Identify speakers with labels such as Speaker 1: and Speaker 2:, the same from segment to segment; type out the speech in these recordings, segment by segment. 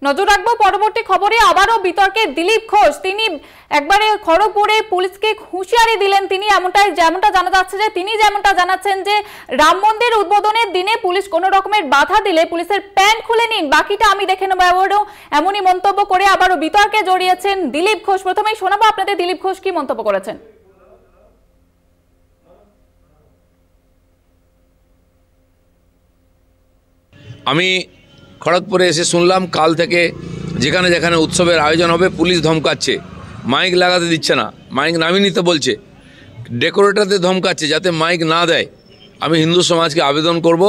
Speaker 1: নজর রাখবো পরবর্তী খবরে। আবারও বিতর্কে দিলীপ ঘোষ, তিনি একবারে খড়গপুরে পুলিশকে হুঁশিয়ারি দিলেন। তিনি যেমনটা জানা যাচ্ছে যে তিনি যেমনটা জানাচ্ছেন যে রাম মন্দির উদ্বোধনের দিনে পুলিশ কোনো রকমের বাধা দিলে পুলিশের প্যান্ট খুলে নিন, বাকিটা আমি দেখে নেবো। এমনই মন্তব্য করে আবারও বিতর্কে জড়িয়েছেন দিলীপ ঘোষ। প্রথমেই শোনাবো আপনাদের দিলীপ ঘোষ কি মন্তব্য করেছেন।
Speaker 2: আমি খড়গপুরে এসে শুনলাম কাল থেকে যেখানে যেখানে উৎসবের আয়োজন হবে পুলিশ ধমকাচ্ছে, মাইক লাগাতে দিচ্ছে না, মাইক নামিয়ে নিতে বলছে, ডেকোরেটরদের ধমকাচ্ছে যাতে মাইক না দেয়। আমি হিন্দু সমাজকে আবেদন করব,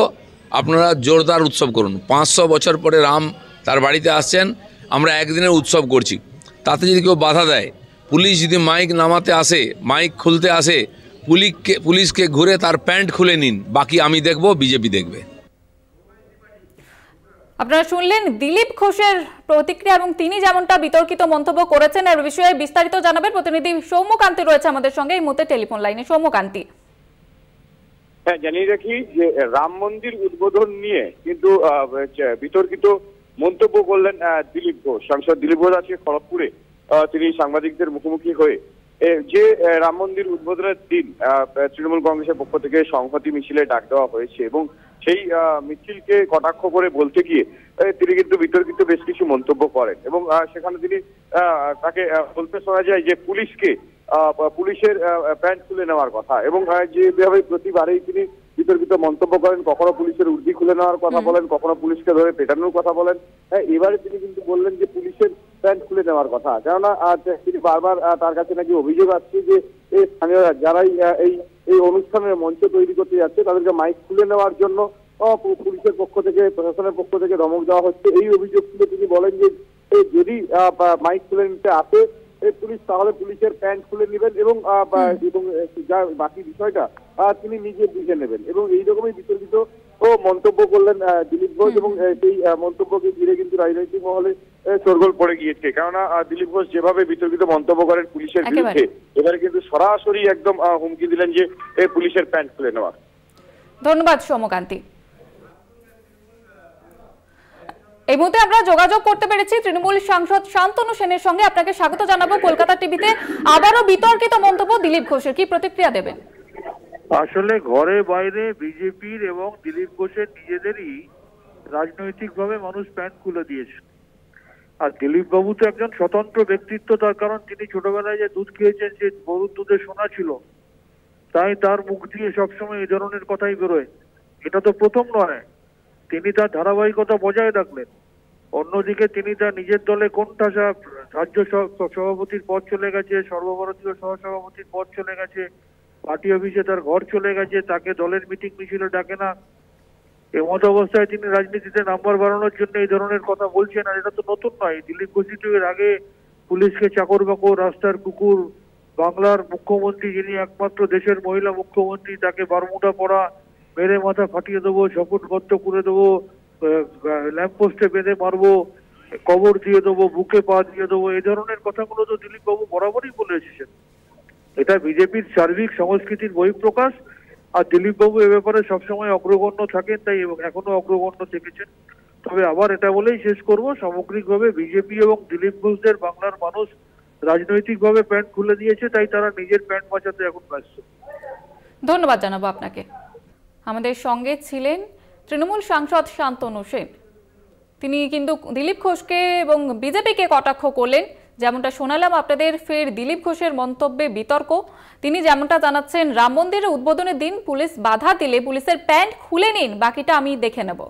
Speaker 2: আপনারা জোরদার উৎসব করুন। 500 বছর পরে রাম তার বাড়িতে আসছেন, আমরা একদিনের উৎসব করছি, তাতে যদি কেউ বাধা দেয়, পুলিশ যদি মাইক নামাতে আসে, মাইক খুলতে আসে, পুলিশকে ঘুরে তার প্যান্ট খুলে নিন, বাকি আমি দেখব, বিজেপি দেখবে।
Speaker 1: আপনারা শুনলেন দিলীপ ঘোষের প্রতিক্রিয়া এবং তিনি যেমনটা বিতর্কিত মন্তব্য করেছেন। এর বিষয়ে বিস্তারিত জানাবেন প্রতিনিধি সৌম্যকান্তি রয়েছে আমাদের সঙ্গে এই মুহূর্তে টেলিফোন লাইনে। সৌম্যকান্তি,
Speaker 3: হ্যাঁ, জানিয়ে রাখি যে রাম মন্দির উদ্বোধন নিয়ে কিন্তু বিতর্কিত মন্তব্য করলেন দিলীপ ঘোষ। সাংসদ দিলীপ ঘোষ আজকে খড়গপুরে তিনি সাংবাদিকদের মুখোমুখি হয়ে যে রাম মন্দির উদ্বোধনের দিন তৃণমূল কংগ্রেসের পক্ষ থেকে সংহতি মিছিলে ডাক দেওয়া হয়েছে এবং সেই মিছিলকে কটাক্ষ করে বলতে গিয়ে তিনি কিন্তু বিতর্কিত বেশ কিছু মন্তব্য করেন এবং সেখানে তিনি তাকে বলতে শোনা যায় যে পুলিশের প্যান্ট খুলে নেওয়ার কথা এবং যেভাবে প্রতিবারেই তিনি বিতর্কিত মন্তব্য করেন, কখনো পুলিশের উর্দি খুলে নেওয়ার কথা বলেন, কখনো পুলিশকে ধরে পেটানোর কথা বলেন। এবারে তিনি কিন্তু বললেন যে পুলিশের প্যান্ট খুলে নেওয়ার কথা, কেননা তিনি বারবার তার কাছে নাকি অভিযোগ আসছে যে এই স্থানীয়রা যারাই এই অনুষ্ঠানের মঞ্চ তৈরি করতে যাচ্ছে তাদেরকে মাইক খুলে নেওয়ার জন্য পুলিশের পক্ষ থেকে, প্রশাসনের পক্ষ থেকে ধমক দেওয়া হচ্ছে। এই অভিযোগ তুলে তিনি বলেন যে যদি মাইক খুলে নিতে আসে পুলিশ, তাহলে পুলিশের প্যান্ট খুলে নেবেন এবং যা বাকি বিষয়টা তিনি নিজে বুঝে নেবেন এবং এইরকমই বিতর্কিত মন্তব্য করলেন দিলীপ ঘোষ এবং সেই মন্তব্যকে ঘিরে কিন্তু রাজনৈতিক মহলে শোরগোল পড়ে গিয়েছে। কেননা দিলীপ ঘোষ যেভাবে বিতর্কিত মন্তব্য করেন পুলিশের বিরুদ্ধে, এবারে কিন্তু সরাসরি একদম হুমকি দিলেন যে পুলিশের প্যান্ট খুলে নেওয়ার।
Speaker 1: ধন্যবাদ সৌম্যকান্তি। এই মুহূর্তে আমরা যোগাযোগ করতে পেরেছি তৃণমূল সাংসদ শান্তনু সেনের সঙ্গে। আপনাকে স্বাগত জানাবো কলকাতা টিভিতে। আবারও বিতর্কিত মন্তব্য দিলীপ ঘোষের, কি প্রতিক্রিয়া দেবেন?
Speaker 4: আসলে ঘরে বাইরে বিজেপির এবং দিলীপ ঘোষের নিজেদেরই রাজনৈতিকভাবে মানুষ প্যান্ট খুলে দিয়েছে। আর দিলীপ বাবু তো একজন স্বতন্ত্র ব্যক্তিত্ব, তার কারণ তিনি ছোটবেলায় যে দুধ খেয়েছেন যে গরুর দুধে সোনা ছিল, তাই তার মুখ দিয়ে সবসময় এই ধরনের কথাই বেরোয়। এটা তো প্রথম নয়, তিনি তার ধারাবাহিকতা বজায় রাখলেন। অন্যদিকে তিনি তার নিজের দলে কোণঠাসা রাজ্য সভাপতির পদ চলে গেছে, সর্বভারতীয় সহসভাপতির পদ চলে গেছে, পার্টি অফিসে তার ঘর চলে গেছে, তাকে দলের মিটিং মিছিলে ডাকে না। এমত অবস্থায় তিনি রাজনীতিতে নাম্বার বাড়ানোর জন্য এই ধরনের কথা বলছেন। আর এটা তো নতুন নয়, দিলীপ ঘোষ এর আগে পুলিশকে চাকর বাকর, রাস্তার কুকুর, বাংলার মুখ্যমন্ত্রী যিনি একমাত্র দেশের মহিলা মুখ্যমন্ত্রী, তাকে বারমুডা পরা, মেরে মাথা ফাটিয়ে দেবো, ঝপুট গর্ত করে দেবো, ল্যাম্পপোস্টে বেঁধে মারবো, কবর দিয়ে দেবো, বুকে পা দিয়ে দেবো, এই ধরনের কথাগুলো তো দিলীপ বাবু বরাবরই বলে এসেছেন। এটা বিজেপির সার্বিক সংস্কৃতির বহিঃপ্রকাশ। আর দিলীপ বাবু এ ব্যাপারে সবসময় অগ্রগণ্য থাকেন, তাই এখনো অগ্রগণ্য থেকেছেন। তবে আবার এটা বলেই শেষ করব, সামগ্রিকভাবে বিজেপি এবং দিলীপ ঘোষদের বাংলার মানুষ রাজনৈতিকভাবে প্যান্ট খুলে দিয়েছে, তাই তারা নিজের প্যান্ট বাঁচাতে এখন ব্যস্ত।
Speaker 1: ধন্যবাদ জানাবো আপনাকে। আমাদের সঙ্গে ছিলেন তৃণমূল সাংসদ শান্তনু সেন। তিনি কিন্তু দিলীপ ঘোষকে এবং বিজেপিকে কটাক্ষ করলেন। যেমনটা শোনালাম আপনাদের, ফের দিলীপ ঘোষের মন্তব্যে বিতর্ক। তিনি যেমনটা জানাচ্ছেন, রাম মন্দিরের উদ্বোধনের দিন পুলিশ বাধা দিলে পুলিশের প্যান্ট খুলে নিন, বাকিটা আমি দেখে নেব।